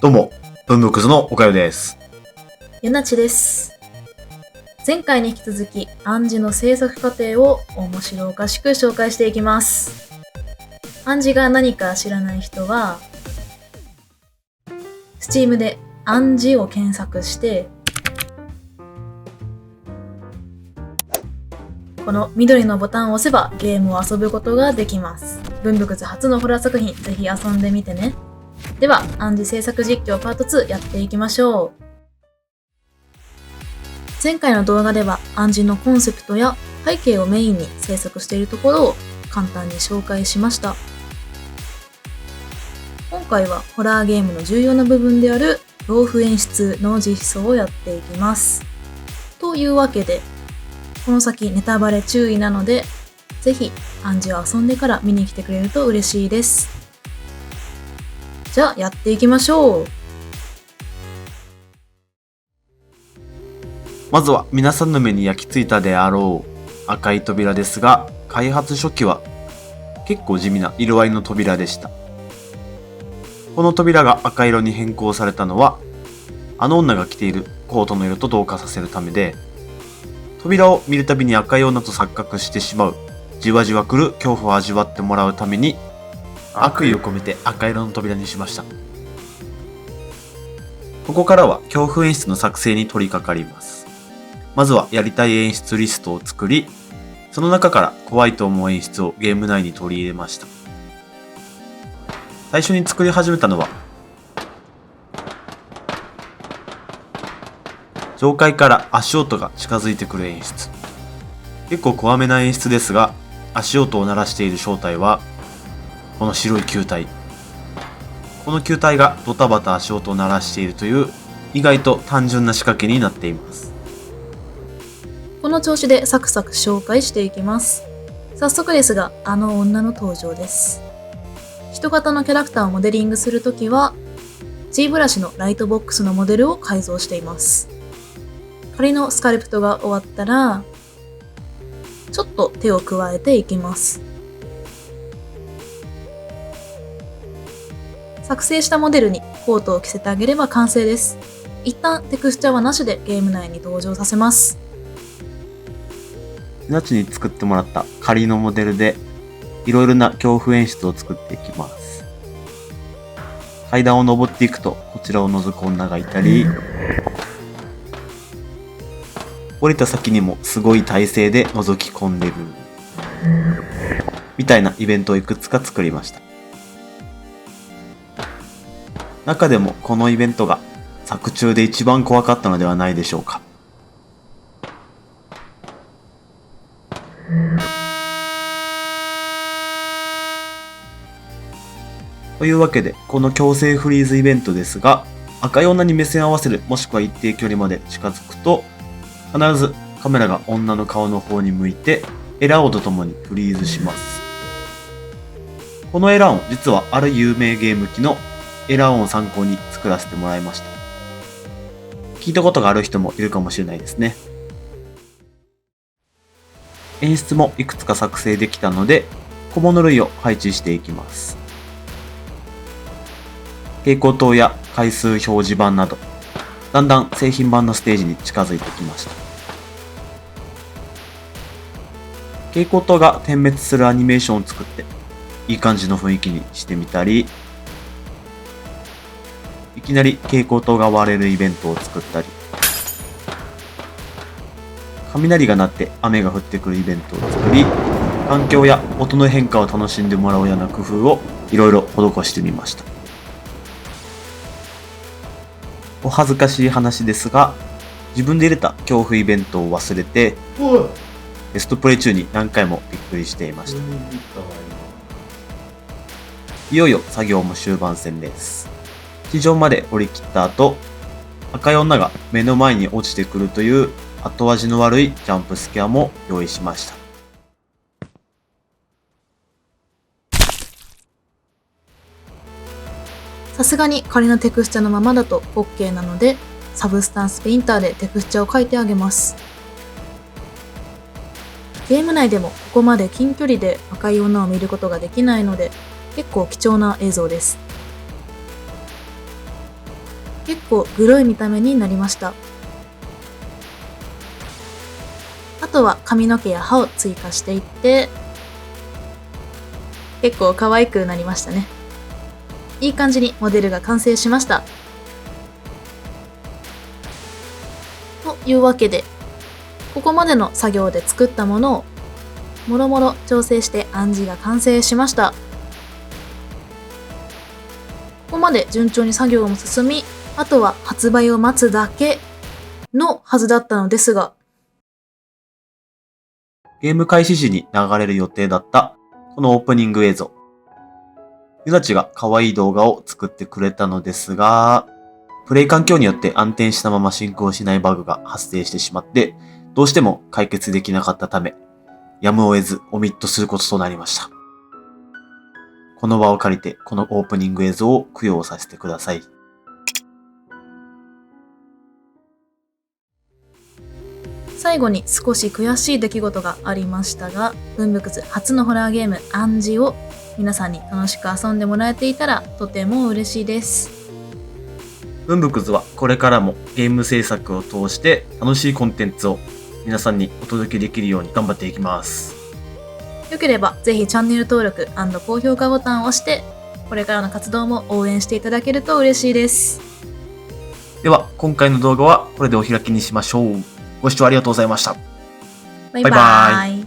どうも、文福図の岡代です。ゆなちです。前回に引き続き、暗示の制作過程を面白おかしく紹介していきます。暗示が何か知らない人は、Steam で暗示を検索して、この緑のボタンを押せばゲームを遊ぶことができます。文福図初のホラー作品、ぜひ遊んでみてね。では、暗示制作実況パート2やっていきましょう。前回の動画では暗示のコンセプトや背景をメインに制作しているところを簡単に紹介しました。今回はホラーゲームの重要な部分である老夫演出の実装をやっていきます。というわけで、この先ネタバレ注意なので、ぜひ暗示を遊んでから見に来てくれると嬉しいです。じゃあやっていきましょう。まずは皆さんの目に焼き付いたであろう赤い扉ですが、開発初期は結構地味な色合いの扉でした。この扉が赤色に変更されたのは、あの女が着ているコートの色と同化させるためで、扉を見るたびに赤い女と錯覚してしまう、じわじわ来る恐怖を味わってもらうために、悪意を込めて赤色の扉にしました。ここからは恐怖演出の作成に取り掛かります。まずはやりたい演出リストを作り、その中から怖いと思う演出をゲーム内に取り入れました。最初に作り始めたのは、上階から足音が近づいてくる演出。結構怖めな演出ですが、足音を鳴らしている正体は、この白い球体。この球体がドタバタ足音を鳴らしているという意外と単純な仕掛けになっています。この調子でサクサク紹介していきます。早速ですが、あの女の登場です。人型のキャラクターをモデリングするときは、G ブラシのライトボックスのモデルを改造しています。仮のスカルプトが終わったら、ちょっと手を加えていきます。作成したモデルにコートを着せてあげれば完成です。一旦テクスチャはなしでゲーム内に登場させます。ナチに作ってもらった仮のモデルでいろいろな恐怖演出を作っていきます。階段を登っていくとこちらを覗く女がいたり、降りた先にもすごい体勢で覗き込んでるみたいなイベントをいくつか作りました。中でもこのイベントが作中で一番怖かったのではないでしょうか。というわけで、この強制フリーズイベントですが、赤い女に目線を合わせる、もしくは一定距離まで近づくと、必ずカメラが女の顔の方に向いて、エラー音とともにフリーズします。このエラー音、実はある有名ゲーム機のエラー音を参考に作らせてもらいました。聞いたことがある人もいるかもしれないですね。演出もいくつか作成できたので、小物類を配置していきます。蛍光灯や回数表示板など、だんだん製品版のステージに近づいてきました。蛍光灯が点滅するアニメーションを作って、いい感じの雰囲気にしてみたり、いきなり蛍光灯が割れるイベントを作ったり、雷が鳴って雨が降ってくるイベントを作り、環境や音の変化を楽しんでもらうような工夫をいろいろ施してみました。お恥ずかしい話ですが、自分で入れた恐怖イベントを忘れて、テストプレイ中に何回もびっくりしていました。いよいよ作業も終盤戦です。地上まで降り切った後、赤い女が目の前に落ちてくるという後味の悪いジャンプスケアも用意しました。さすがに仮のテクスチャのままだと OK なので、サブスタンスペインターでテクスチャを描いてあげます。ゲーム内でもここまで近距離で赤い女を見ることができないので、結構貴重な映像です。結構グロい見た目になりました。あとは髪の毛や歯を追加していって、結構可愛くなりましたね。いい感じにモデルが完成しました。というわけで、ここまでの作業で作ったものをもろもろ調整して暗示が完成しました。ここまで順調に作業も進み、あとは発売を待つだけのはずだったのですが、ゲーム開始時に流れる予定だったこのオープニング映像。ゆざちが可愛い動画を作ってくれたのですが、プレイ環境によって暗転したまま進行しないバグが発生してしまって、どうしても解決できなかったため、やむを得ずオミットすることとなりました。この場を借りてこのオープニング映像を供養させてください。最後に少し悔しい出来事がありましたが、文福図初のホラーゲーム暗示を皆さんに楽しく遊んでもらえていたらとても嬉しいです。文福図はこれからもゲーム制作を通して楽しいコンテンツを皆さんにお届けできるように頑張っていきます。よければぜひチャンネル登録&高評価ボタンを押して、これからの活動も応援していただけると嬉しいです。では今回の動画はこれでお開きにしましょう。ご視聴ありがとうございました。バイババイバイ。